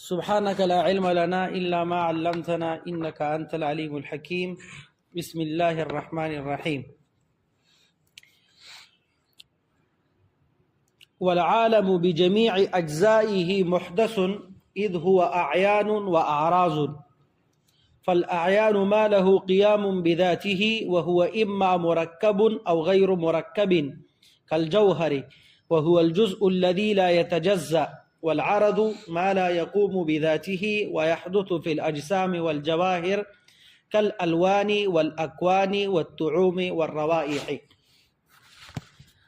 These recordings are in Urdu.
سبحانك لا علم لنا إلا ما علمتنا إنك أنت العليم الحكيم. بسم الله الرحمن الرحيم. والعالم بجميع أجزائه محدث إذ هو أعيان وأعراض، فالأعيان ما له قيام بذاته وهو إما مركب أو غير مركب كالجوهر وهو الجزء الذي لا يتجزأ، والعرض ما لا يقوم بذاته ويحدث في الأجسام والجواهر كالألوان والأكوان والطعوم والروائح.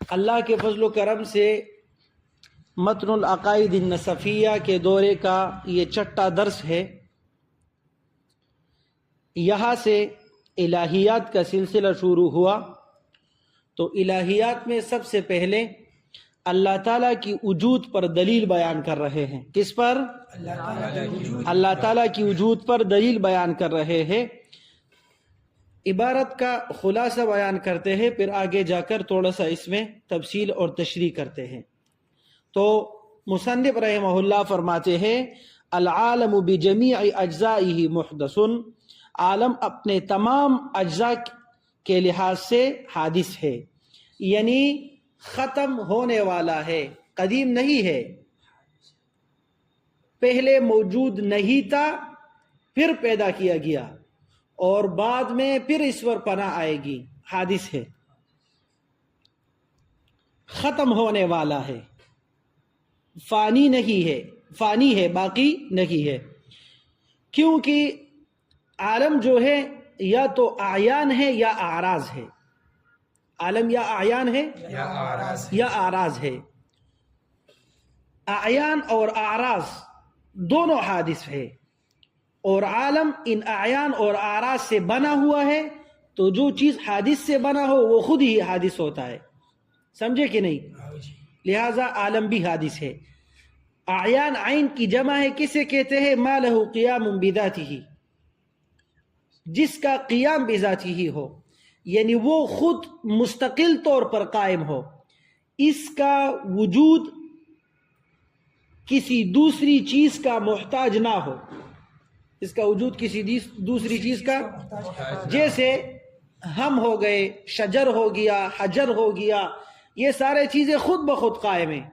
اللہ کے فضل و کرم سے متن العقائد النصفیہ کے دورے کا یہ چھٹا درس ہے. یہاں سے الہیات کا سلسلہ شروع ہوا. تو الہیات میں سب سے پہلے اللہ تعالیٰ کی وجود پر دلیل بیان کر رہے ہیں. کس پر؟ اللہ تعالیٰ کی وجود پر دلیل بیان کر رہے ہیں. عبارت کا خلاصہ بیان کرتے ہیں، پھر آگے جا کر تھوڑا سا اس میں تفصیل اور تشریح کرتے ہیں. تو مصنف رحمہ اللہ فرماتے ہیں العالم بجمیع اجزائہ محدث، عالم اپنے تمام اجزاء کے لحاظ سے حادث ہے، یعنی ختم ہونے والا ہے، قدیم نہیں ہے. پہلے موجود نہیں تھا، پھر پیدا کیا گیا، اور بعد میں پھر اس پر پناہ آئے گی. حادث ہے، ختم ہونے والا ہے، فانی نہیں ہے. فانی ہے، باقی نہیں ہے. کیونکہ عالم جو ہے یا تو اعیان ہے یا اعراض ہے. عالم یا اعیان ہے یا اعراض ہے. اعیان اور اعراض دونوں حادث ہے، اور عالم ان اعیان اور اعراض سے بنا ہوا ہے. تو جو چیز حادث سے بنا ہو وہ خود ہی حادث ہوتا ہے. سمجھے کہ نہیں؟ لہذا عالم بھی حادث ہے. اعیان عین کی جمع ہے، کسے کہتے ہیں؟ ما لہ قیام بذاتہ، جس کا قیام بذاتہ ہی ہو، یعنی وہ خود مستقل طور پر قائم ہو، اس کا وجود کسی دوسری چیز کا محتاج نہ ہو. اس کا وجود کسی دوسری چیز کا، جیسے ہم ہو گئے، شجر ہو گیا، حجر ہو گیا، یہ سارے چیزیں خود بخود قائم ہیں.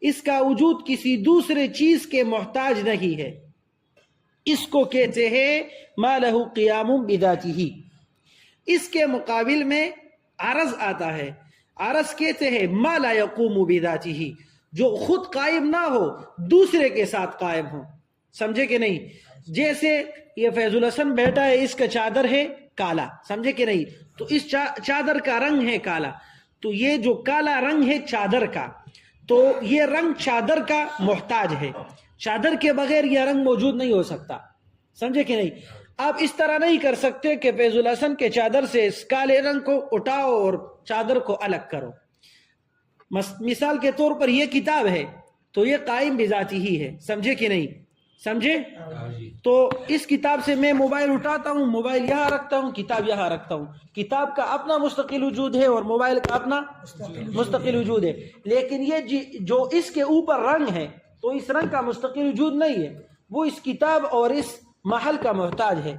اس کا وجود کسی دوسرے چیز کے محتاج نہیں ہے. اس کو کہتے ہیں ما لہ قیام بذاتہ. اس کے مقابل میں عرض آتا ہے. عرض کہتے ہیں ما لا یقوم بذاتہ، جو خود قائم نہ ہو، دوسرے کے ساتھ قائم ہو. سمجھے کہ نہیں؟ جیسے یہ فیض الحسن بیٹا ہے، اس کا چادر ہے کالا. سمجھے کہ نہیں؟ تو اس چادر کا رنگ ہے کالا. تو یہ جو کالا رنگ ہے چادر کا، تو یہ رنگ چادر کا محتاج ہے. چادر کے بغیر یہ رنگ موجود نہیں ہو سکتا. سمجھے کہ نہیں؟ آپ اس طرح نہیں کر سکتے کہ فیض الحسن کے چادر سے اس کالے رنگ کو اٹھاؤ اور چادر کو الگ کرو. مثال کے طور پر یہ کتاب ہے تو یہ قائم بذاتی ہی ہے. سمجھے کہ نہیں؟ سمجھے؟ تو اس کتاب سے میں موبائل اٹھاتا ہوں، موبائل یہاں رکھتا ہوں، کتاب یہاں رکھتا ہوں. کتاب کا اپنا مستقل وجود ہے اور موبائل کا اپنا مستقل وجود ہے. لیکن یہ جو اس کے اوپر رنگ ہے تو اس رنگ کا مستقل وجود نہیں ہے، وہ اس کتاب اور اس محل کا محتاج ہے.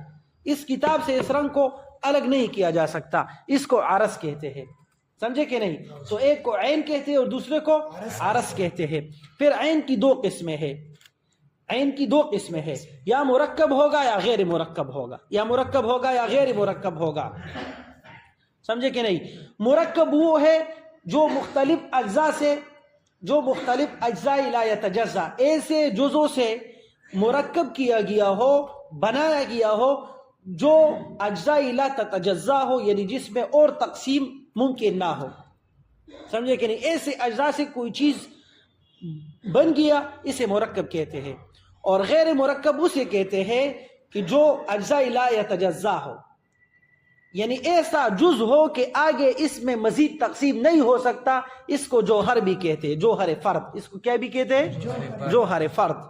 اس کتاب سے اس رنگ کو الگ نہیں کیا جا سکتا. اس کو عرض کہتے ہیں. سمجھے کہ نہیں؟ تو ایک کو عین کہتے ہیں اور دوسرے کو عرض کہتے ہیں. پھر عین کی دو قسمیں ہیں. عین کی دو قسمیں ہیں، یا مرکب ہوگا یا غیر مرکب ہوگا، یا مرکب ہوگا یا غیر مرکب ہوگا. سمجھے کہ نہیں؟ مرکب وہ ہے جو مختلف اجزاء سے، جو مختلف اجزاء لا یتجزا، ایسے جزوں سے مرکب کیا گیا ہو، بنایا گیا ہو جو اجزاء لا تتجزا ہو، یعنی جس میں اور تقسیم ممکن نہ ہو. سمجھے کہ نہیں؟ ایسے اجزاء سے کوئی چیز بن گیا، اسے مرکب کہتے ہیں. اور غیر مرکب اسے کہتے ہیں کہ جو اجزاء لا یتجزا ہو، یعنی ایسا جز ہو کہ آگے اس میں مزید تقسیم نہیں ہو سکتا. اس کو جوہر بھی کہتے ہیں، جوہر فرد. اس کو کیا بھی کہتے ہیں؟ جوہر فرد.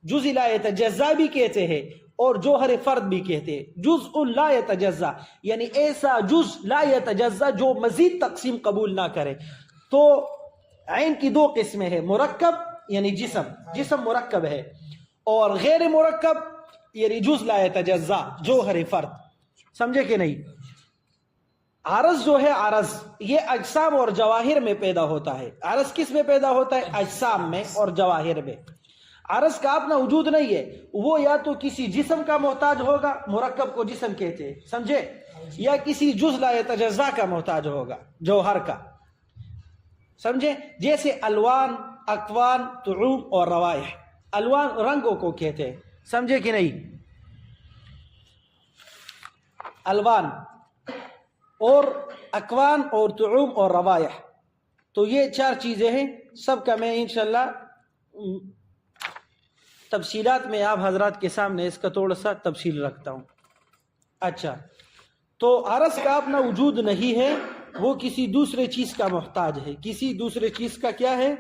جز لا یتجزا بھی کہتے ہیں اور جوہر فرد بھی کہتے ہیں. جزء لا یتجزا یعنی ایسا جز لا یتجزا جو مزید تقسیم قبول نہ کرے. تو عین کی دو قسمیں ہیں، مرکب یعنی جسم مرکب ہے، اور غیر مرکب یعنی جز لا یتجزا جوہر فرد. سمجھے کہ نہیں؟ عرض جو ہے عرض یہ اجسام اور جواہر میں پیدا ہوتا ہے. عرض کس میں پیدا ہوتا ہے؟ اجسام میں اور جواہر میں. عرض کا اپنا وجود نہیں ہے، وہ یا تو کسی جسم کا محتاج ہوگا، مرکب کو جسم کہتے ہیں، سمجھے، یا کسی جز لا یتجزا کا محتاج ہوگا، جوہر کا، سمجھے. جیسے الوان، اکوان، طعوم اور روائح. الوان رنگوں کو کہتے ہیں، سمجھے کہ نہیں؟ الوان اور اکوان اور طعوم اور روائح، تو یہ 4 چیزیں ہیں. سب کا میں انشاءاللہ تفصیلات میں آپ حضرات کے سامنے اس کا تھوڑا سا تفصیل رکھتا ہوں. اچھا، تو عرض کا اپنا وجود نہیں ہے، وہ کسی دوسرے چیز کا محتاج ہے. کسی دوسرے چیز کا کیا ہے؟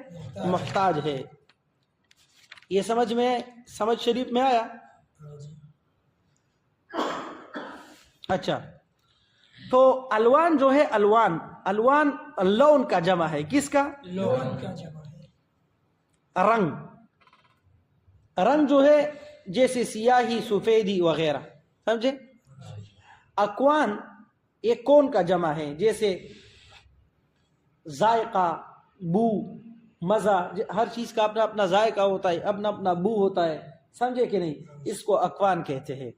محتاج ہے. یہ سمجھ شریف میں آیا؟ اچھا، تو الوان جو ہے، الوان لون کا جمع ہے. کس کا؟ لون کا جمع ہے. رنگ جو ہے جیسے سیاہی، سفیدی وغیرہ، سمجھے. اکوان ایک کون کا جمع ہے، جیسے ذائقہ، بو، مزہ. ہر چیز کا اپنا اپنا ذائقہ ہوتا ہے، اپنا اپنا بو ہوتا ہے، سمجھے کہ نہیں؟ اس کو اکوان کہتے ہیں.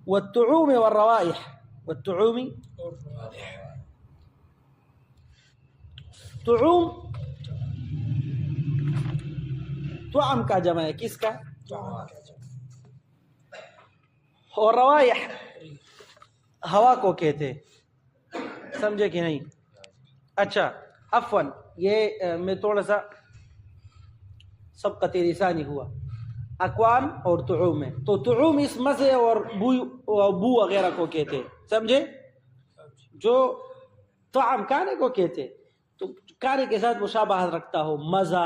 والطعوم والروائح، والطعوم، طعوم طعم کا جمع ہے. کس کا؟ اور روائح ہوا کو کہتے، سمجھے کہ نہیں؟ اچھا، عفواً یہ میں تھوڑا سا سبقت لسانی ہوا. اکوان اور طعوم میں، تو طعوم اس مزے اور بو وغیرہ کو کہتے، سمجھے. جو طعم کھانے کو کہتے، تو کھانے کے ساتھ مشابہت رکھتا ہو، مزہ،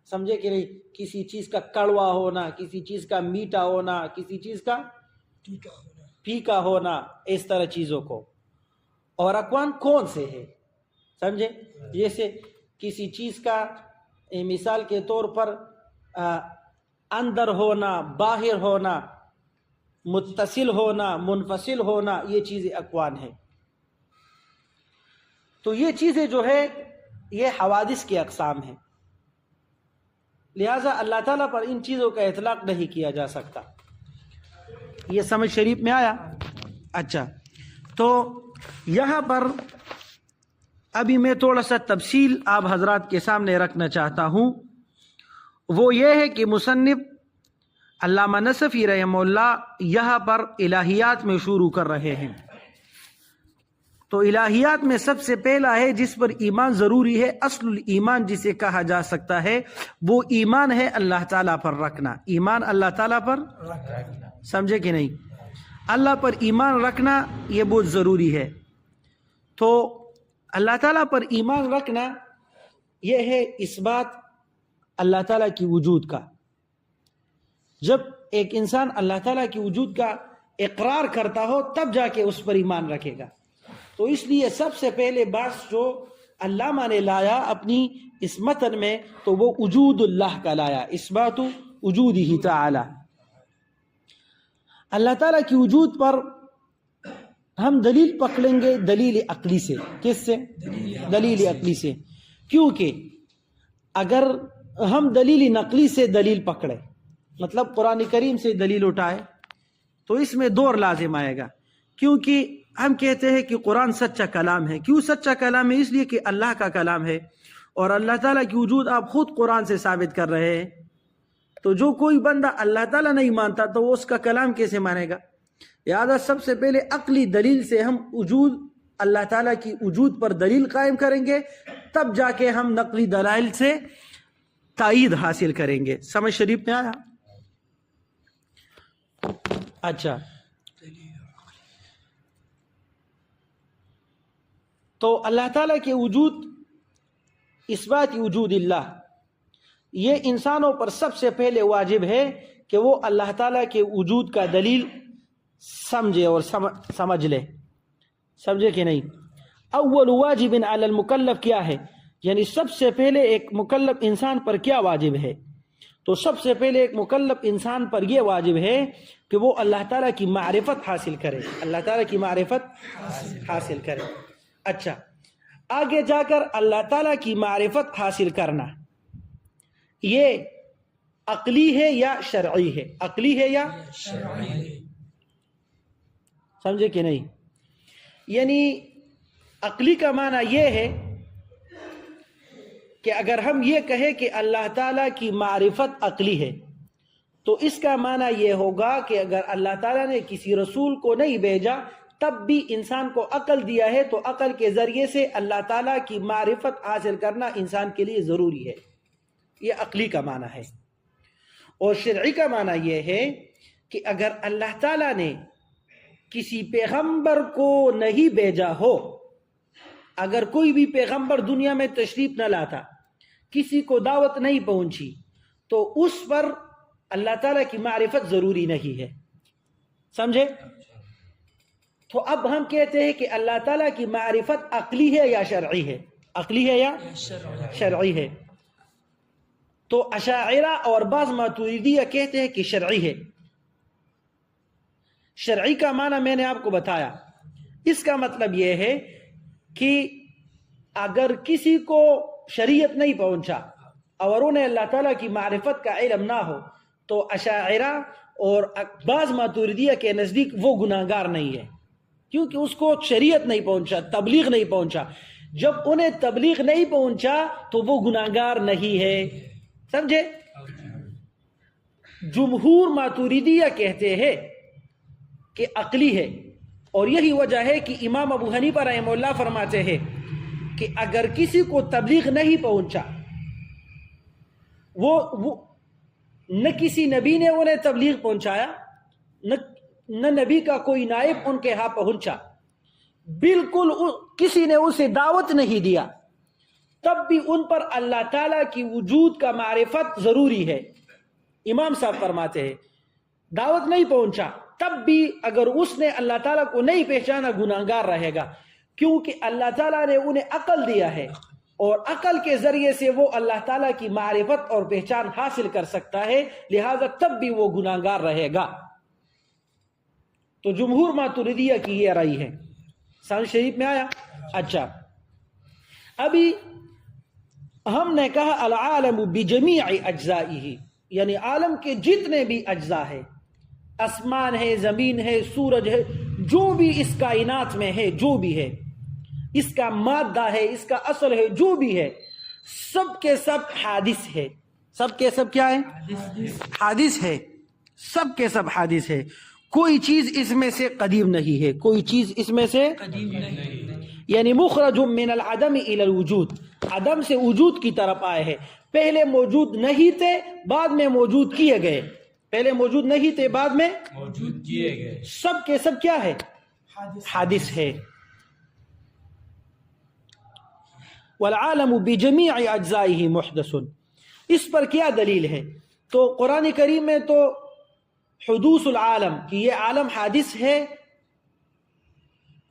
سمجھے کہ نہیں؟ کسی چیز کا کڑوا ہونا، کسی چیز کا میٹھا ہونا، کسی چیز کا پھیکا ہونا، اس طرح چیزوں کو. اور اکوان کون سے ہے، سمجھے. جیسے کسی چیز کا مثال کے طور پر اندر ہونا، باہر ہونا، متصل ہونا، منفصل ہونا، یہ چیزیں اکوان ہیں. تو یہ چیزیں جو ہے یہ حوادث کی اقسام ہیں، لہذا اللہ تعالیٰ پر ان چیزوں کا اطلاق نہیں کیا جا سکتا. یہ سمجھ شریف میں آیا؟ اچھا، تو یہاں پر ابھی میں تھوڑا سا تفصیل آپ حضرات کے سامنے رکھنا چاہتا ہوں. وہ یہ ہے کہ مصنف علامہ نصفی رحمہ اللہ یہاں پر الہیات میں شروع کر رہے ہیں. تو الہیات میں سب سے پہلا ہے جس پر ایمان ضروری ہے، اصل الایمان جسے کہا جا سکتا ہے، وہ ایمان ہے اللہ تعالیٰ پر رکھنا. ایمان اللہ تعالیٰ پر رکھنا، سمجھے کہ نہیں؟ اللہ پر ایمان رکھنا یہ بہت ضروری ہے. تو اللہ تعالیٰ پر ایمان رکھنا یہ ہے اس بات اللہ تعالیٰ کی وجود کا. جب ایک انسان اللہ تعالیٰ کی وجود کا اقرار کرتا ہو تب جا کے اس پر ایمان رکھے گا. تو اس لیے سب سے پہلے بات جو علامہ نے لایا اپنی اس متن میں، تو وہ وجود اللہ کا لایا، اثبات وجودہ تعالی. اللہ تعالیٰ کی وجود پر ہم دلیل پکڑیں گے دلیل عقلی سے. کس سے؟ دلیل عقلی سے. کیونکہ اگر ہم دلیل نقلی سے دلیل پکڑے، مطلب قرآن کریم سے دلیل اٹھائے، تو اس میں دور لازم آئے گا. کیونکہ ہم کہتے ہیں کہ قرآن سچا کلام ہے. کیوں سچا کلام ہے؟ اس لیے کہ اللہ کا کلام ہے، اور اللہ تعالیٰ کی وجود آپ خود قرآن سے ثابت کر رہے ہیں. تو جو کوئی بندہ اللہ تعالیٰ نہیں مانتا تو وہ اس کا کلام کیسے مانے گا؟ لہذا سب سے پہلے عقلی دلیل سے ہم وجود اللہ تعالیٰ کی وجود پر دلیل قائم کریں گے، تب جا کے ہم نقلی دلائل سے تائید حاصل کریں گے. سمجھ شریف میں آیا؟ اچھا، تو اللہ تعالیٰ کے وجود، اثبات وجود اللہ، یہ انسانوں پر سب سے پہلے واجب ہے کہ وہ اللہ تعالیٰ کے وجود کا دلیل سمجھے اور سمجھ لے. سمجھے کہ نہیں؟ اول واجب علی المکلف کیا ہے، یعنی سب سے پہلے ایک مکلف انسان پر کیا واجب ہے؟ تو سب سے پہلے ایک مکلف انسان پر یہ واجب ہے کہ وہ اللہ تعالیٰ کی معرفت حاصل کرے، اللہ تعالیٰ کی معرفت حاصل کرے۔ اچھا، آگے جا کر اللہ تعالیٰ کی معرفت حاصل کرنا یہ عقلی ہے یا شرعی ہے؟ عقلی ہے یا سمجھے کہ نہیں؟ یعنی عقلی کا معنی یہ ہے کہ اگر ہم یہ کہیں کہ اللہ تعالیٰ کی معرفت عقلی ہے تو اس کا معنی یہ ہوگا کہ اگر اللہ تعالیٰ نے کسی رسول کو نہیں بھیجا تب بھی انسان کو عقل دیا ہے تو عقل کے ذریعے سے اللہ تعالیٰ کی معرفت حاصل کرنا انسان کے لیے ضروری ہے، یہ عقلی کا معنی ہے۔ اور شرعی کا معنی یہ ہے کہ اگر اللہ تعالیٰ نے کسی پیغمبر کو نہیں بھیجا ہو، اگر کوئی بھی پیغمبر دنیا میں تشریف نہ لاتا، کسی کو دعوت نہیں پہنچی، تو اس پر اللہ تعالیٰ کی معرفت ضروری نہیں ہے، سمجھے؟ تو اب ہم کہتے ہیں کہ اللہ تعالیٰ کی معرفت عقلی ہے یا شرعی ہے؟ عقلی ہے یا شرعی ہے؟ تو اشاعرہ اور بعض ماتریدیہ کہتے ہیں کہ شرعی ہے۔ شرعی کا معنی میں نے آپ کو بتایا، اس کا مطلب یہ ہے کہ اگر کسی کو شریعت نہیں پہنچا اور انہیں اللہ تعالیٰ کی معرفت کا علم نہ ہو تو اشاعرہ اور بعض ماتریدیہ کے نزدیک وہ گناہگار نہیں ہے، کیونکہ اس کو شریعت نہیں پہنچا، تبلیغ نہیں پہنچا۔ جب انہیں تبلیغ نہیں پہنچا تو وہ گناہگار نہیں ہے، سمجھے؟ جمہور ماتریدیہ کہتے ہیں کہ عقلی ہے، اور یہی وجہ ہے کہ امام ابو حنیفہ رحمہ اللہ فرماتے ہیں کہ اگر کسی کو تبلیغ نہیں پہنچا، وہ نہ کسی نبی نے انہیں تبلیغ پہنچایا، نہ نبی کا کوئی نائب ان کے ہاں پہنچا، بالکل کسی نے اسے دعوت نہیں دیا، تب بھی ان پر اللہ تعالیٰ کی وجود کا معرفت ضروری ہے۔ امام صاحب فرماتے ہیں دعوت نہیں پہنچا تب بھی اگر اس نے اللہ تعالیٰ کو نہیں پہچانا گناہگار رہے گا، کیونکہ اللہ تعالیٰ نے انہیں عقل دیا ہے اور عقل کے ذریعے سے وہ اللہ تعالیٰ کی معرفت اور پہچان حاصل کر سکتا ہے، لہذا تب بھی وہ گناہگار رہے گا۔ تو جمہور ماتریدیہ کی یہ رائے ہے۔ سند شریف میں آیا؟ اچھا، ابھی ہم نے کہا العالم بجمیع اجزائہ، یعنی عالم کے جتنے بھی اجزاء ہیں، آسمان ہے، زمین ہے، سورج ہے، جو بھی اس کائنات میں ہے، جو بھی ہے، اس کا مادہ ہے، اس کا اصل ہے، جو بھی ہے، سب کے سب حادث ہے۔ سب کے سب کیا ہے؟ حادث ہے، سب کے سب حادث ہے، کوئی چیز اس میں سے قدیم نہیں ہے، کوئی چیز اس میں سے قدیم نہیں، یعنی مخرج من العدم الى الوجود، عدم سے وجود کی طرف آئے ہیں، پہلے موجود نہیں تھے بعد میں موجود کیے گئے، پہلے موجود نہیں تھے بعد میں موجود کیے گئے، سب کے سب کیا ہے؟ حادث ہے۔ والعالم بجمیع اجزائہ محدث، اس پر کیا دلیل ہے؟ تو قرآن کریم میں تو حدوث العالم کہ یہ عالم حادث ہے،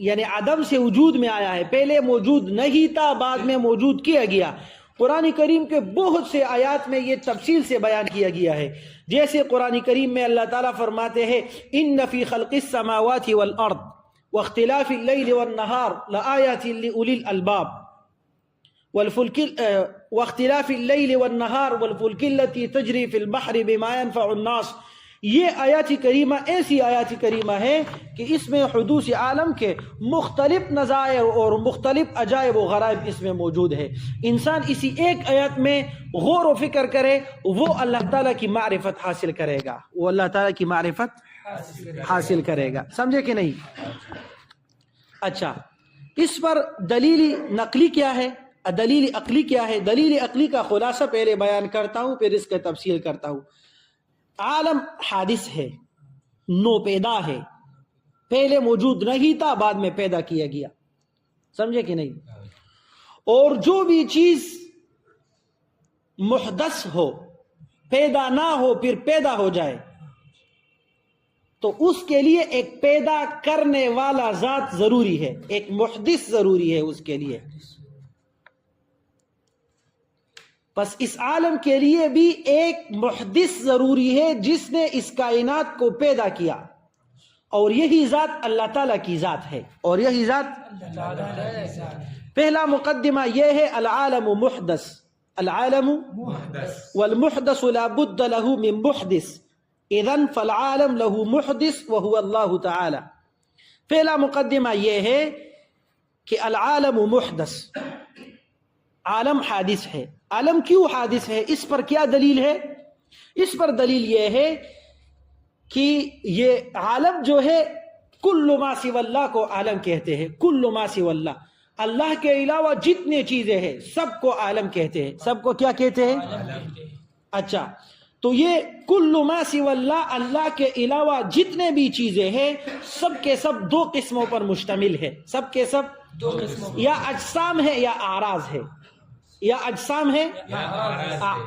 یعنی عدم سے وجود میں آیا ہے، پہلے موجود نہیں تھا بعد میں موجود کیا گیا۔ قرآن کریم کے بہت سے آیات میں یہ تفصیل سے بیان کیا گیا ہے، جیسے قرآن کریم میں اللہ تعالیٰ فرماتے ہیں ان فی خلق السماوات والارض واختلاف اللیل والنہار لآیات لأولی الالباب واختلاف اللیل والنہار والفلک التي تجری فی البحر بما ينفع الناس۔ یہ آیات کریمہ ایسی آیات کریمہ ہے کہ اس میں حدوث عالم کے مختلف نظائر اور مختلف عجائب و غرائب اس میں موجود ہے۔ انسان اسی ایک آیت میں غور و فکر کرے وہ اللہ تعالیٰ کی معرفت حاصل کرے گا، وہ اللہ تعالیٰ کی معرفت حاصل کرے گا، سمجھے کہ نہیں؟ اچھا، اس پر دلیل نقلی کیا ہے، دلیل عقلی کیا ہے؟ دلیل عقلی کا خلاصہ پہلے بیان کرتا ہوں پھر اس کا تفصیل کرتا ہوں۔ عالم حادث ہے، نو پیدا ہے، پہلے موجود نہیں تھا بعد میں پیدا کیا گیا، سمجھے کہ نہیں؟ اور جو بھی چیز محدث ہو، پیدا نہ ہو پھر پیدا ہو جائے تو اس کے لیے ایک پیدا کرنے والا ذات ضروری ہے، ایک محدث ضروری ہے اس کے لیے. بس اس عالم کے لیے بھی ایک محدث ضروری ہے جس نے اس کائنات کو پیدا کیا، اور یہی ذات اللہ تعالیٰ کی ذات ہے. اور یہی ذات پہلا مقدمہ یہ ہے العالم محدث، العالم والمحدث لا بد له من محدث، اذن فالعالم له محدث وهو اللہ تعالی. پہلا مقدمہ یہ ہے کہ العالم محدث، عالم حادث ہے. عالم کیوں حادث ہے؟ اس پر کیا دلیل ہے؟ اس پر دلیل یہ ہے کہ یہ عالم جو ہے کل ما سوی اللہ کو عالم کہتے ہیں. کل ما سوی اللہ، اللہ کے علاوہ جتنے چیزیں ہیں سب کو عالم کہتے ہیں. سب کو کیا کہتے ہیں؟ اچھا، تو یہ کل ما سوی اللہ، اللہ کے علاوہ جتنے بھی چیزیں ہیں سب کے سب دو قسموں پر مشتمل ہے. سب کے سب دو قسموں، یا اجسام ہے یا اعراض ہے. یا اجسام ہے،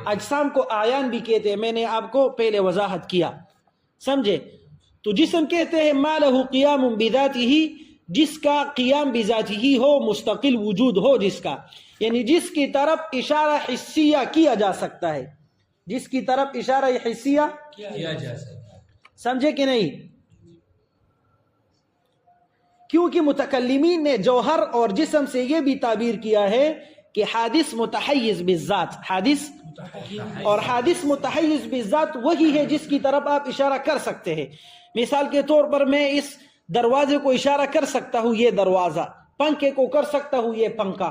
اجسام کو آیان بھی کہتے ہیں، میں نے آپ کو پہلے وضاحت کیا، سمجھے؟ تو جسم کہتے ہیں ما لہ قیام بذاتہ، جس کا قیام بذاتہ ہو، مستقل وجود ہو جس کا، یعنی جس کی طرف اشارہ حسیہ کیا جا سکتا ہے، جس کی طرف اشارہ حسیہ کیا جا سکتا ہے. سمجھے کہ نہیں؟ کیونکہ متکلمین نے جوہر اور جسم سے یہ بھی تعبیر کیا ہے کہ حادث متحیز بالذات، حادث اور حادث متحیز بالذات وہی ہے جس کی طرف آپ اشارہ کر سکتے ہیں. مثال کے طور پر میں اس دروازے کو اشارہ کر سکتا ہوں، یہ دروازہ، پنکھے کو کر سکتا ہوں، یہ پنکھا.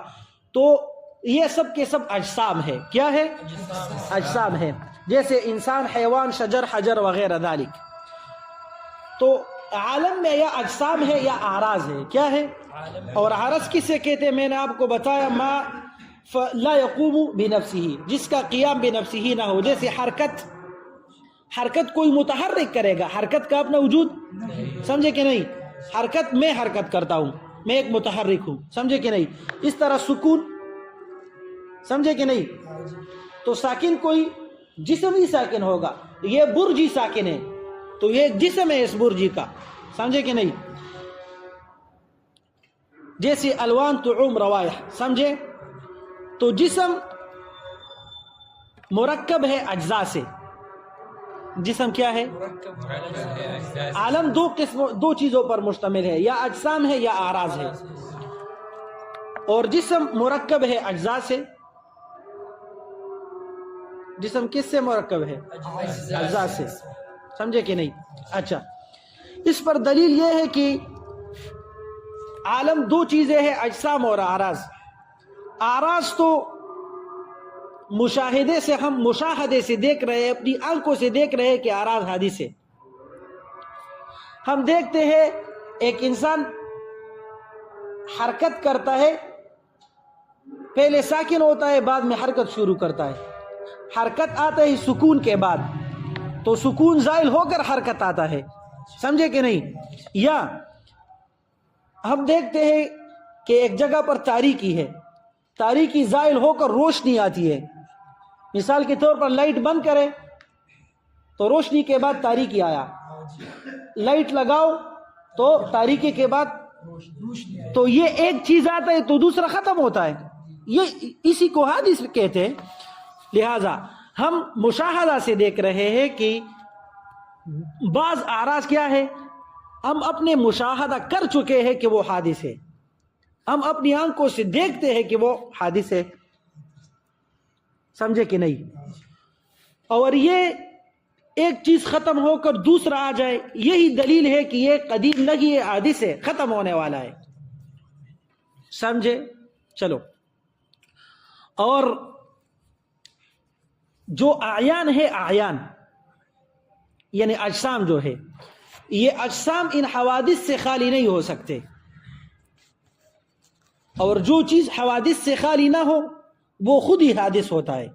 تو یہ سب کے سب اجسام ہے. کیا ہے؟ اجسام ہے، جیسے انسان، حیوان، شجر، حجر وغیرہ ذالک. تو عالم میں یا اجسام ہے یا اعراض ہے. کیا ہے؟ اور عرض کسے کہتے ہیں؟ میں نے آپ کو بتایا ما لا يقوم بنفسه، جس کا قیام بنفسه نہ ہو. جیسے حرکت کوئی متحرک کرے گا، حرکت کا اپنا وجود، سمجھے کہ نہیں؟ حرکت، میں حرکت کرتا ہوں، میں ایک متحرک ہوں، سمجھے کہ نہیں؟ اس طرح سکون، سمجھے کہ نہیں؟ تو ساکن کوئی جسم ہی ساکن ہوگا. یہ برج ہی ساکن ہے، تو یہ ایک جسم ہے اس برجی کا، سمجھے کہ نہیں؟ جیسے الوان طعوم روائح، سمجھے؟ تو جسم مرکب ہے اجزاء سے. جسم کیا ہے؟ عالم دو چیزوں پر مشتمل ہے، یا اجسام ہے یا اعراض ہے. اور جسم مرکب ہے اجزاء سے. جسم کس سے مرکب ہے؟ اجزاء سے، سمجھے کہ نہیں؟ اچھا، اس پر دلیل یہ ہے کہ عالم دو چیزیں ہیں، اجسام اور اعراض. اعراض تو مشاہدے سے، ہم مشاہدے سے دیکھ رہے ہیں، اپنی آنکھوں سے دیکھ رہے ہیں کہ اعراض حادث ہے. ہم دیکھتے ہیں ایک انسان حرکت کرتا ہے، پہلے ساکن ہوتا ہے، بعد میں حرکت شروع کرتا ہے. حرکت آتا ہے سکون کے بعد، تو سکون زائل ہو کر حرکت آتا ہے، سمجھے کہ نہیں؟ یا ہم دیکھتے ہیں کہ ایک جگہ پر تاریکی ہے، تاریکی زائل ہو کر روشنی آتی ہے. مثال کے طور پر لائٹ بند کرے تو روشنی کے بعد تاریکی آیا، لائٹ لگاؤ تو تاریکی کے بعد، تو یہ ایک چیز آتا ہے تو دوسرا ختم ہوتا ہے. یہ اسی کو حادث کہتے ہیں. لہذا ہم مشاہدہ سے دیکھ رہے ہیں کہ بعض اعراض کیا ہے، ہم اپنے مشاہدہ کر چکے ہیں کہ وہ حادث ہے، ہم اپنی آنکھوں سے دیکھتے ہیں کہ وہ حادث ہے، سمجھے کہ نہیں؟ اور یہ ایک چیز ختم ہو کر دوسرا آ جائے، یہی دلیل ہے کہ یہ قدیم نہیں ہے، حادث ہے، ختم ہونے والا ہے، سمجھے؟ چلو، اور جو اعیان ہے، اعیان یعنی اجسام جو ہے، یہ اجسام ان حوادث سے خالی نہیں ہو سکتے. اور جو چیز حوادث سے خالی نہ ہو وہ خود ہی حادث ہوتا ہے.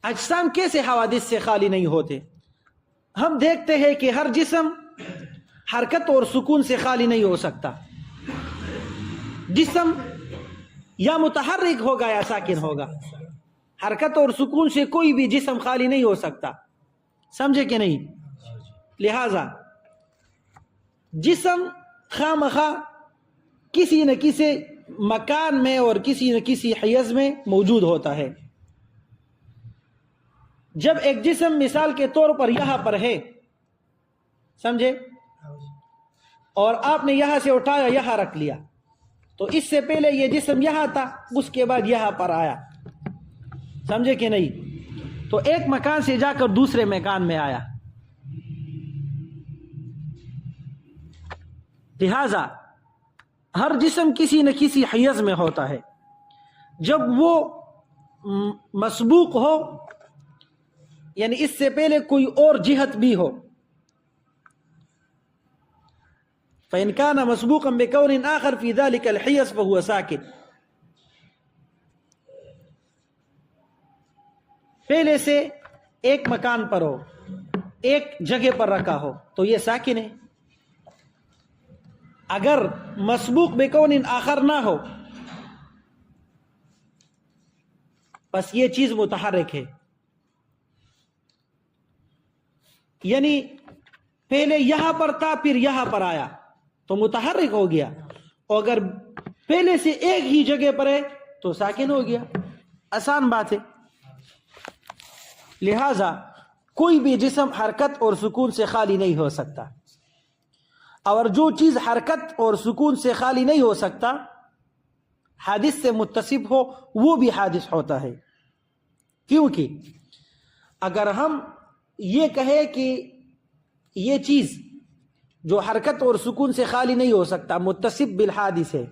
اجسام کیسے حوادث سے خالی نہیں ہوتے؟ ہم دیکھتے ہیں کہ ہر جسم حرکت اور سکون سے خالی نہیں ہو سکتا. جسم یا متحرک ہوگا یا ساکن ہوگا. حرکت اور سکون سے کوئی بھی جسم خالی نہیں ہو سکتا، سمجھے کہ نہیں؟ لہذا جسم خواہ مخواہ کسی نہ کسی مکان میں اور کسی نہ کسی حیز میں موجود ہوتا ہے. جب ایک جسم مثال کے طور پر یہاں پر ہے، سمجھے، اور آپ نے یہاں سے اٹھایا یہاں رکھ لیا، تو اس سے پہلے یہ جسم یہاں تھا، اس کے بعد یہاں پر آیا، سمجھے کہ نہیں؟ تو ایک مکان سے جا کر دوسرے مکان میں آیا. لہذا ہر جسم کسی نہ کسی حیز میں ہوتا ہے. جب وہ مسبوق ہو، یعنی اس سے پہلے کوئی اور جہت بھی ہو، فَإِنْ كَانَ مَسْبُوقًا بِكَوْنٍ آخر فِي ذَلِكَ الْحِيَّزْ فَهُوَ سَاكِنٌ. پہلے سے ایک مکان پر ہو، ایک جگہ پر رکھا ہو تو یہ ساکن ہے. اگر مسبوق بکون آخر نہ ہو، بس یہ چیز متحرک ہے، یعنی پہلے یہاں پر تھا پھر یہاں پر آیا تو متحرک ہو گیا، اور اگر پہلے سے ایک ہی جگہ پر ہے تو ساکن ہو گیا. آسان بات ہے. لہذا کوئی بھی جسم حرکت اور سکون سے خالی نہیں ہو سکتا، اور جو چیز حرکت اور سکون سے خالی نہیں ہو سکتا، حادث سے متصف ہو، وہ بھی حادث ہوتا ہے. کیونکہ اگر ہم یہ کہیں کہ یہ چیز جو حرکت اور سکون سے خالی نہیں ہو سکتا متصف بالحادث ہے،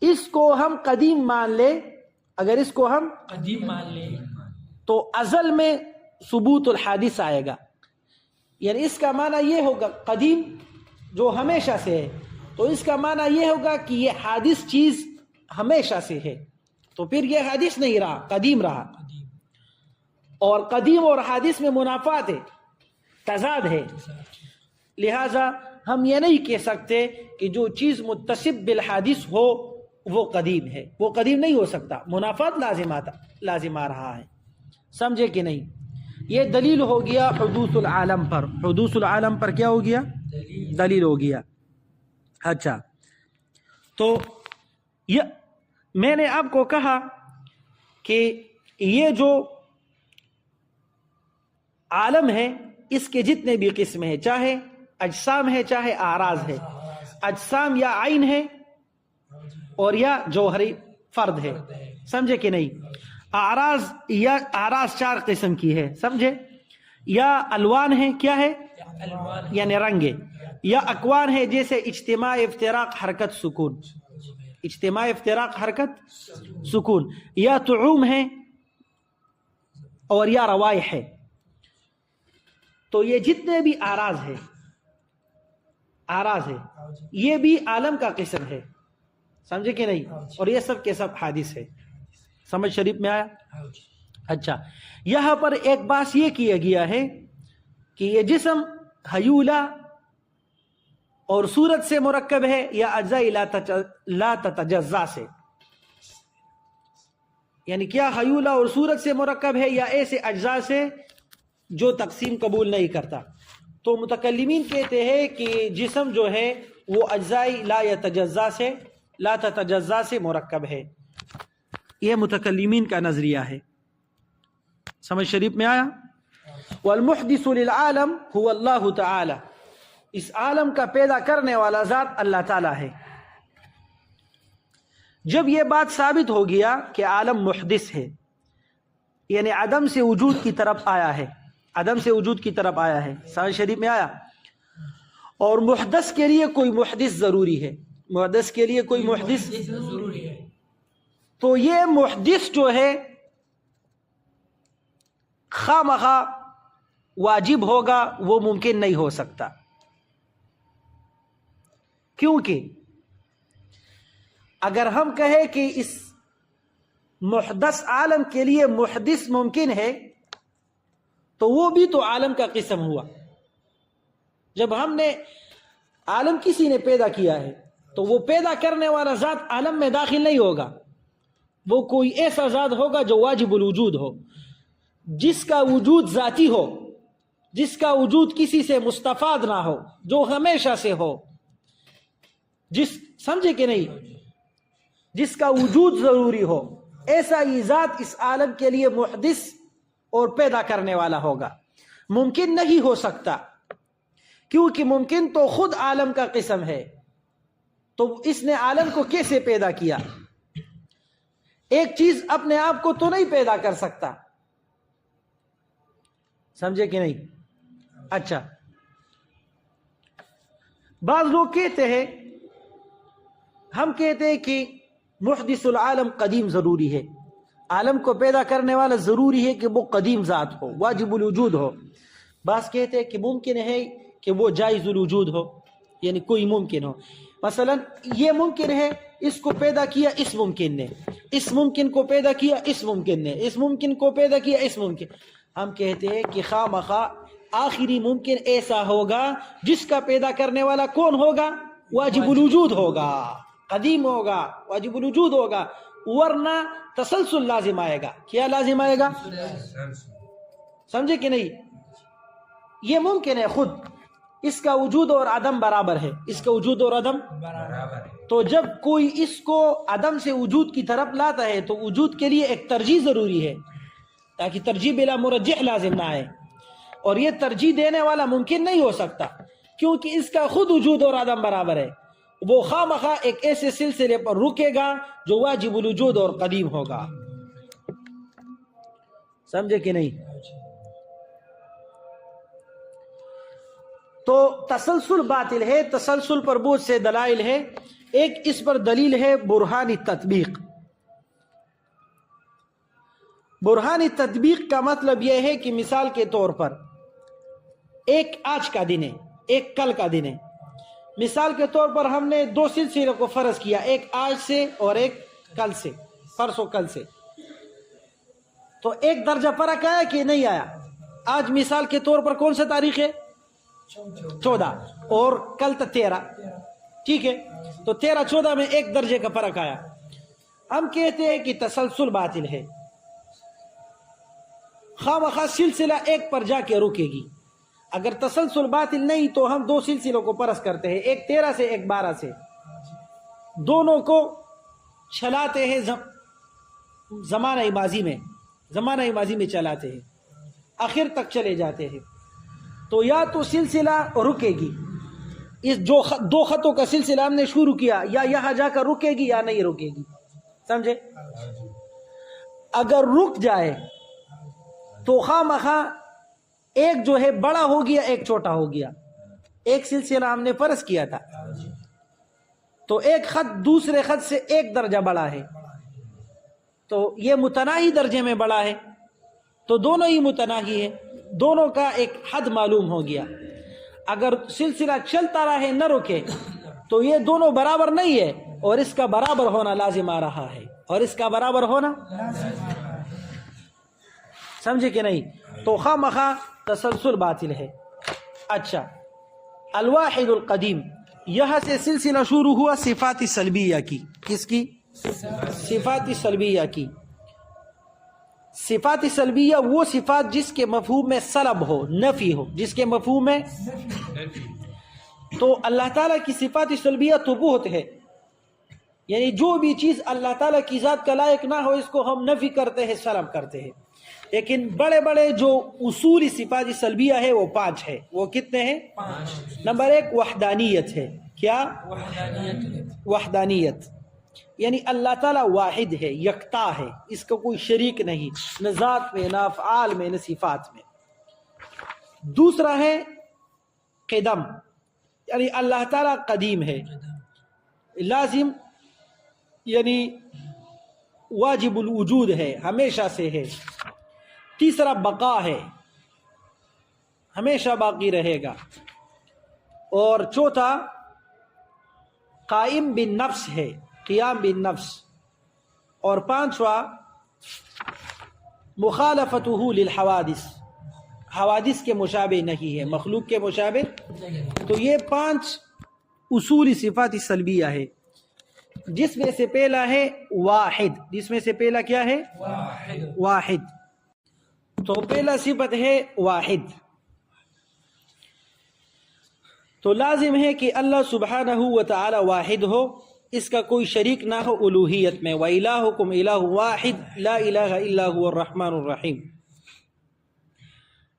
اس کو ہم قدیم مان لے، اگر اس کو ہم قدیم مان لیں تو ازل میں ثبوت الحادث آئے گا. یعنی اس کا معنی یہ ہوگا قدیم جو ہمیشہ سے ہے، تو اس کا معنی یہ ہوگا کہ یہ حادث چیز ہمیشہ سے ہے، تو پھر یہ حادث نہیں رہا، قدیم رہا. اور قدیم اور حادث میں منافات ہے، تضاد ہے. لہذا ہم یہ نہیں کہہ سکتے کہ جو چیز متصف بالحادث ہو وہ قدیم ہے، وہ قدیم نہیں ہو سکتا، منافات لازم آ رہا ہے. سمجھے کہ نہیں؟ یہ دلیل ہو گیا حدوث العالم پر. حدوث العالم پر کیا ہو گیا؟ دلیل ہو گیا. اچھا، تو یہ میں نے آپ کو کہا کہ یہ جو عالم ہے اس کے جتنے بھی قسم ہیں، چاہے اجسام ہے چاہے اعراض ہے. اجسام یا عین ہے اور یا جوہری فرد ہے، سمجھے کہ نہیں؟ اعراض 4 قسم کی ہے، سمجھے؟ یا الوان ہے، کیا ہے؟ یعنی رنگ ہے. یا اکوان ہے، جیسے اجتماع، افتراق، حرکت، سکون. اجتماع، افتراق، حرکت، سکون. یا طعوم ہے اور یا روائح ہے. تو یہ جتنے بھی اعراض ہے یہ بھی عالم کا قسم ہے، سمجھے کہ نہیں؟ اور یہ سب کے سب حادث ہے. سمجھ شریف میں آیا؟ اچھا، یہاں پر ایک بات یہ کیا گیا ہے کہ یہ جسم حیولہ اور صورت سے مرکب ہے یا اجزاء لا تتجزا سے. یعنی کیا حیولہ اور صورت سے مرکب ہے یا ایسے اجزاء سے جو تقسیم قبول نہیں کرتا. تو متکلمین کہتے ہیں کہ جسم جو ہے وہ اجزاء لا تتجزا سے مرکب ہے. یہ متکلمین کا نظریہ ہے. سمجھ شریف میں آیا؟ والمحدث للعالم هو اللہ تعالی. اس عالم کا پیدا کرنے والا ذات اللہ تعالی ہے. جب یہ بات ثابت ہو گیا کہ عالم محدث ہے، یعنی عدم سے وجود کی طرف آیا ہے، عدم سے وجود کی طرف آیا ہے، سمجھ شریف میں آیا؟ اور محدث کے لیے کوئی محدث ضروری ہے، محدث کے لیے کوئی محدث ضروری ہے. تو یہ محدث جو ہے خواہ مخواہ واجب ہوگا، وہ ممکن نہیں ہو سکتا. کیونکہ اگر ہم کہیں کہ اس محدث عالم کے لیے محدث ممکن ہے تو وہ بھی تو عالم کا قسم ہوا. جب ہم نے عالم کسی نے پیدا کیا ہے تو وہ پیدا کرنے والا ذات عالم میں داخل نہیں ہوگا، وہ کوئی ایسا ذات ہوگا جو واجب الوجود ہو، جس کا وجود ذاتی ہو، جس کا وجود کسی سے مستفاد نہ ہو، جو ہمیشہ سے ہو، سمجھے کہ نہیں، جس کا وجود ضروری ہو، ایسا ہی ذات اس عالم کے لیے محدث اور پیدا کرنے والا ہوگا۔ ممکن نہیں ہو سکتا، کیونکہ ممکن تو خود عالم کا قسم ہے، تو اس نے عالم کو کیسے پیدا کیا؟ ایک چیز اپنے آپ کو تو نہیں پیدا کر سکتا، سمجھے کہ نہیں؟ اچھا، بعض لوگ کہتے ہیں، ہم کہتے ہیں کہ محدث العالم قدیم ضروری ہے، عالم کو پیدا کرنے والا ضروری ہے کہ وہ قدیم ذات ہو، واجب الوجود ہو۔ بعض کہتے ہیں کہ ممکن ہے کہ وہ جائز الوجود ہو، یعنی کوئی ممکن ہو، مثلا یہ ممکن ہے، اس کو پیدا کیا اس ممکن نے، اس ممکن کو پیدا کیا اس ممکن نے، اس ممکن کو پیدا کیا اس ممکن۔ ہم کہتے ہیں کہ خواہ مخواہ آخری ممکن ایسا ہوگا جس کا پیدا کرنے والا کون ہوگا؟ واجب الوجود ہوگا، قدیم ہوگا، واجب الوجود ہوگا، ورنہ تسلسل لازم آئے گا۔ کیا لازم آئے گا؟ سمجھے کہ نہیں؟ یہ ممکن ہے خود، اس کا وجود اور عدم برابر ہے، اس کا وجود اور عدم برابر ہے، تو جب کوئی اس کو عدم سے وجود کی طرف لاتا ہے تو وجود کے لیے ایک ترجیح ضروری ہے، تاکہ ترجیح بلا مرجح لازم نہ آئے، اور یہ ترجیح دینے والا ممکن نہیں ہو سکتا، کیونکہ اس کا خود وجود اور عدم برابر ہے۔ وہ خواہ مخواہ ایک ایسے سلسلے پر رکے گا جو واجب الوجود اور قدیم ہوگا، سمجھے کہ نہیں؟ تو تسلسل باطل ہے، تسلسل پر بہت سے دلائل ہے۔ ایک اس پر دلیل ہے برہان تطبیق۔ برہان تطبیق کا مطلب یہ ہے کہ مثال کے طور پر ایک آج کا دن ہے، ایک کل کا دن ہے۔ مثال کے طور پر ہم نے دو سلسلے کو فرض کیا، ایک آج سے اور ایک کل سے، پرسوں کل سے، تو ایک درجہ فرق آیا کہ نہیں آیا؟ آج مثال کے طور پر کون سا تاریخ ہے؟ 14، اور کل تک 13، ٹھیک ہے، تو 13-14 میں ایک درجے کا فرق آیا۔ ہم کہتے ہیں کہ تسلسل باطل ہے، خواہ مخواہ سلسلہ ایک پر جا کے رکے گی۔ اگر تسلسل باطل نہیں تو ہم دو سلسلوں کو فرض کرتے ہیں، ایک 13 سے ایک 12 سے، دونوں کو چلاتے ہیں زمانہ ماضی میں چلاتے ہیں، آخر تک چلے جاتے ہیں، تو یا تو سلسلہ رکے گی، اس جو دو خطوں کا سلسلہ ہم نے شروع کیا، یا یہاں جا کر رکے گی یا نہیں رکے گی، سمجھے؟ اگر رک جائے تو خواہ مخواہ ایک جو ہے بڑا ہو گیا، ایک چھوٹا ہو گیا۔ ایک سلسلہ ہم نے فرض کیا تھا، تو ایک خط دوسرے خط سے ایک درجہ بڑا ہے، تو یہ متناہی درجے میں بڑا ہے، تو دونوں ہی متناہی ہے، دونوں کا ایک حد معلوم ہو گیا۔ اگر سلسلہ چلتا رہے نہ رکے تو یہ دونوں برابر نہیں ہے، اور اس کا برابر ہونا لازم آ رہا ہے، اور اس کا برابر ہونا، سمجھے کہ نہیں؟ تو خواہ مخواہ تسلسل باطل ہے۔ اچھا، الواحد القدیم، یہاں سے سلسلہ شروع ہوا صفات سلبیہ کی۔ کس کی؟ صفات سلبیہ کی۔ صفات سلبیہ وہ صفات جس کے مفہوم میں سلب ہو، نفی ہو، جس کے مفہوم میں، تو اللہ تعالیٰ کی صفات سلبیہ تو بہت ہے، یعنی جو بھی چیز اللہ تعالیٰ کی ذات کا لائق نہ ہو اس کو ہم نفی کرتے ہیں، سلب کرتے ہیں، لیکن بڑے بڑے جو اصولی صفات سلبیہ ہے وہ 5 ہے۔ وہ کتنے ہیں؟ 5۔ نمبر 1 وحدانیت ہے۔ کیا؟ وحدانیت، یعنی اللہ تعالیٰ واحد ہے، یکتا ہے، اس کا کوئی شریک نہیں، نہ ذات میں، نہ افعال میں، نہ صفات میں۔ دوسرا ہے قدم، یعنی اللہ تعالیٰ قدیم ہے، لازم یعنی واجب الوجود ہے، ہمیشہ سے ہے۔ تیسرا بقا ہے، ہمیشہ باقی رہے گا۔ اور چوتھا قائم بالنفس ہے، قیام بالنفس۔ اور 5واں مخالفتہ للحوادث، حوادث کے مشابہ نہیں ہے، مخلوق کے مشابہ۔ تو یہ 5 اصولی صفات سلبیہ ہے، جس میں سے پہلا ہے واحد۔ جس میں سے پہلا کیا ہے؟ واحد۔ تو پہلا صفت ہے واحد، تو لازم ہے کہ اللہ سبحانہ و تعالی واحد ہو، اس کا کوئی شریک نہ ہو الوہیت میں. وَإِلَٰهُكُمْ إِلَٰهٌ وَاحِدٌ لَا إِلَٰهَ إِلَّا هُوَ الرَّحْمَٰنُ الرَّحِيمُ.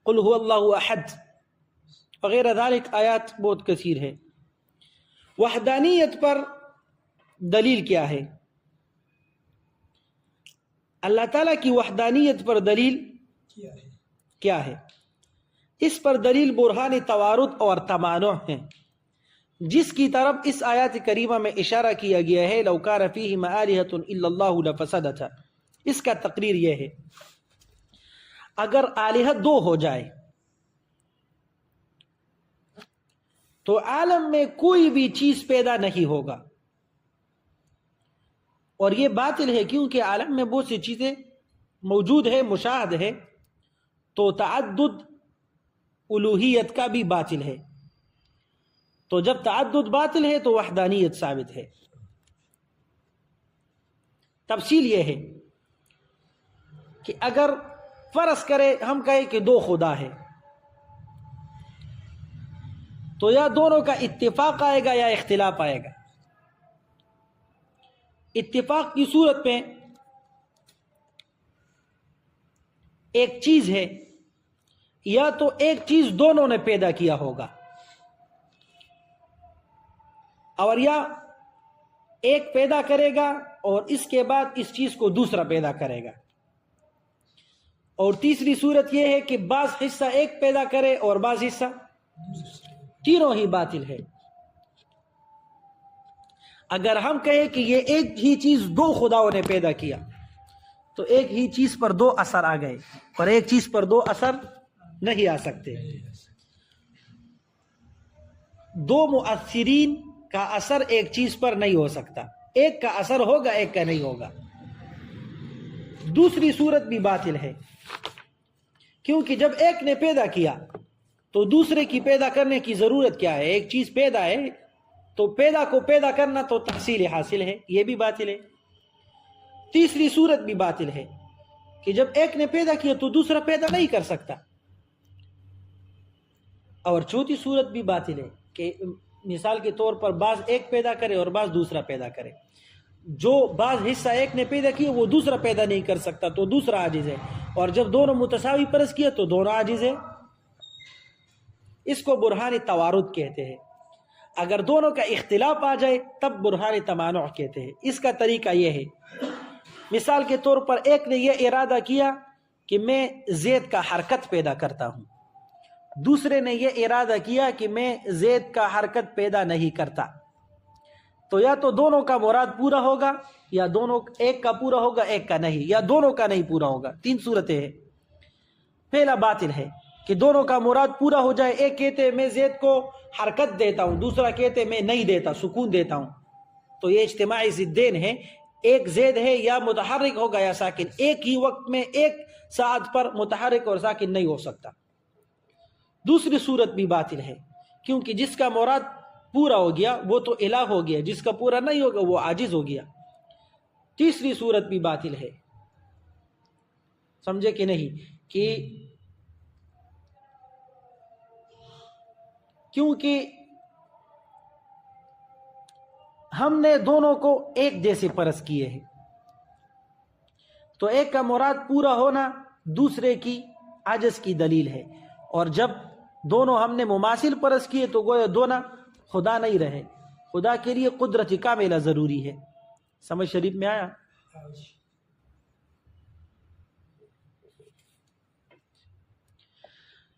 قُلْ هُوَ اللَّهُ أَحَدٌ وغیرہ ذالک آیات بہت کثیر ہے. وحدانیت پر دلیل کیا ہے؟ اللہ تعالیٰ کی وحدانیت پر دلیل کیا ہے؟ اس پر دلیل برہان توارد اور تمانع ہے، جس کی طرف اس آیات کریمہ میں اشارہ کیا گیا ہے. لو کان فیہما آلہۃ الا اللہ لفسدتا. اس کا تقریر یہ ہے، اگر آلہہ دو ہو جائے تو عالم میں کوئی بھی چیز پیدا نہیں ہوگا، اور یہ باطل ہے کیونکہ عالم میں بہت سی چیزیں موجود ہے، مشاہد ہے. تو تعدد الوہیت کا بھی باطل ہے. تو جب تعدد باطل ہے تو وحدانیت ثابت ہے. تفصیل یہ ہے کہ اگر فرض کرے ہم کہیں کہ دو خدا ہے تو یا دونوں کا اتفاق آئے گا یا اختلاف آئے گا. اتفاق کی صورت میں ایک چیز ہے، یا تو ایک چیز دونوں نے پیدا کیا ہوگا، اور یا ایک پیدا کرے گا اور اس کے بعد اس چیز کو دوسرا پیدا کرے گا. اور تیسری صورت یہ ہے کہ بعض حصہ ایک پیدا کرے اور بعض حصہ، تینوں ہی باطل ہے. اگر ہم کہیں کہ یہ ایک ہی چیز دو خداؤں نے پیدا کیا تو ایک ہی چیز پر دو اثر آ گئے، اور ایک چیز پر دو اثر نہیں آ سکتے. دو مؤثرین کا اثر ایک چیز پر نہیں ہو سکتا، ایک کا اثر ہوگا ایک کا نہیں ہوگا. دوسری صورت بھی باطل ہے کیونکہ جب ایک نے پیدا کیا تو دوسرے کی پیدا کرنے کی ضرورت کیا ہے؟ ایک چیز پیدا ہے تو پیدا کو پیدا کرنا تو تحصیل حاصل ہے، یہ بھی باطل ہے. تیسری صورت بھی باطل ہے کہ جب ایک نے پیدا کیا تو دوسرا پیدا نہیں کر سکتا. اور چوتھی صورت بھی باطل ہے کہ مثال کے طور پر بعض ایک پیدا کرے اور بعض دوسرا پیدا کرے. جو بعض حصہ ایک نے پیدا کیا وہ دوسرا پیدا نہیں کر سکتا تو دوسرا عاجز ہے، اور جب دونوں متساوی فرض کیا تو دونوں عاجز ہے. اس کو برہان توارد کہتے ہیں. اگر دونوں کا اختلاف آ جائے تب برہان تمانع کہتے ہیں. اس کا طریقہ یہ ہے، مثال کے طور پر ایک نے یہ ارادہ کیا کہ میں زید کا حرکت پیدا کرتا ہوں، دوسرے نے یہ ارادہ کیا کہ میں زید کا حرکت پیدا نہیں کرتا. تو یا تو دونوں کا مراد پورا ہوگا، یا دونوں ایک کا پورا ہوگا ایک کا نہیں، یا دونوں کا نہیں پورا ہوگا. تین صورتیں ہیں. پہلا باطل ہے کہ دونوں کا مراد پورا ہو جائے. ایک کہتے ہیں میں زید کو حرکت دیتا ہوں، دوسرا کہتے ہیں میں نہیں دیتا، سکون دیتا ہوں. تو یہ اجتماعی ضدین ہے. ایک زید ہے یا متحرک ہوگا یا ساکن. ایک ہی وقت میں ایک ساعت پر متحرک اور ساکن نہیں ہو سکتا. دوسری صورت بھی باطل ہے کیونکہ جس کا مراد پورا ہو گیا وہ تو الہ ہو گیا، جس کا پورا نہیں ہوگا وہ عاجز ہو گیا. تیسری صورت بھی باطل ہے. سمجھے کہ نہیں؟ کہ کیونکہ ہم نے دونوں کو ایک جیسے فرض کیے ہیں تو ایک کا مراد پورا ہونا دوسرے کی عجز کی دلیل ہے، اور جب دونوں ہم نے مماثل فرض کیے تو گویا دونوں خدا نہیں رہے. خدا کے لیے قدرت کاملہ ضروری ہے. سمجھ شریف میں آیا؟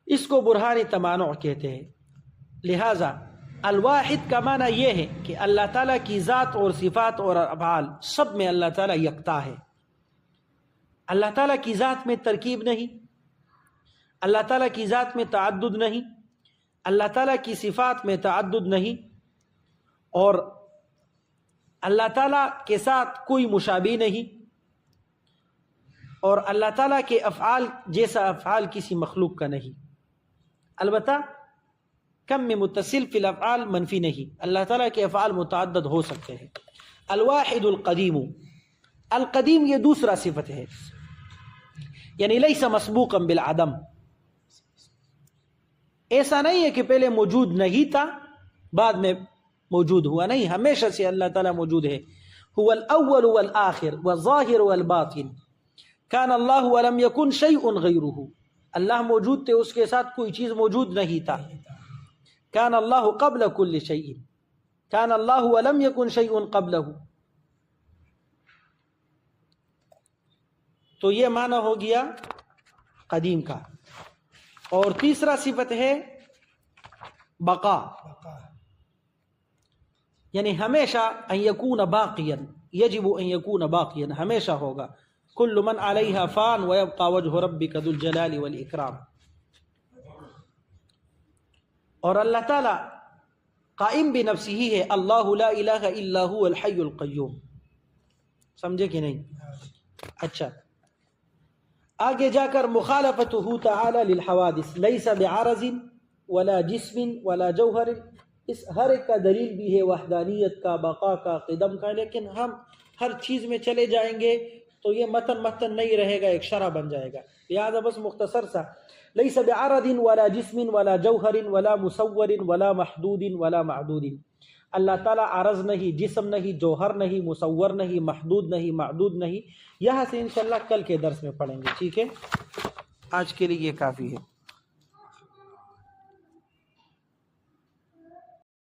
اس کو برہان تمانع کہتے ہیں. لہذا الواحد کا معنی یہ ہے کہ اللہ تعالیٰ کی ذات اور صفات اور افعال سب میں اللہ تعالیٰ یکتا ہے. اللہ تعالیٰ کی ذات میں ترکیب نہیں، اللہ تعالیٰ کی ذات میں تعدد نہیں، اللہ تعالیٰ کی صفات میں تعدد نہیں، اور اللہ تعالیٰ کے ساتھ کوئی مشابہ نہیں، اور اللہ تعالیٰ کے افعال جیسا افعال کسی مخلوق کا نہیں. البتہ کم میں متصل فی الافعال منفی نہیں، اللہ تعالیٰ کے افعال متعدد ہو سکتے ہیں. الواحد القدیم، القدیم یہ دوسرا صفت ہے، یعنی لیس مسبوقا بالعدم. ایسا نہیں ہے کہ پہلے موجود نہیں تھا بعد میں موجود ہوا نہیں، ہمیشہ سے اللہ تعالیٰ موجود ہے. هو الاول والآخر والظاہر والباطن کان اللہ ولم یکن شیء غیرہ. اللہ موجود تھے، اس کے ساتھ کوئی چیز موجود نہیں تھا. کان اللہ قبل کل شیء، کان اللہ ولم یکن شیء قبلہ. تو یہ معنی ہو گیا قدیم کا. اور تیسرا صفت ہے بقا، یعنی ہمیشہ ان یکون باقیا، یجب ان یکون باقیا، ہمیشہ ہوگا. کل من علیہا فان ویبقى وجہ ربک ذو الجلال والاکرام. اور اللہ تعالی قائم بنفسہ ہے، اللہ لا الہ الا هو الحی القیوم. سمجھے کہ نہیں؟ اچھا، آگے جا کر مخالفتہ تعالی للحوادث لیس بعرض ولا جسم ولا جوہر. اس ہر ایک کا دلیل بھی ہے وحدانیت کا، بقا کا، قدم کا، لیکن ہم ہر چیز میں چلے جائیں گے تو یہ متن نہیں رہے گا، ایک شرح بن جائے گا. لہذا بس مختصر سا، لیس بعرض ولا جسم ولا جوہر ولا مصور ولا محدود ولا معدود. اللہ تعالیٰ عرض نہیں، جسم نہیں، جوہر نہیں، مصور نہیں، محدود نہیں، معدود نہیں. یہاں سے انشاءاللہ کل کے درس میں پڑھیں گے. ٹھیک ہے، آج کے لیے یہ کافی ہے.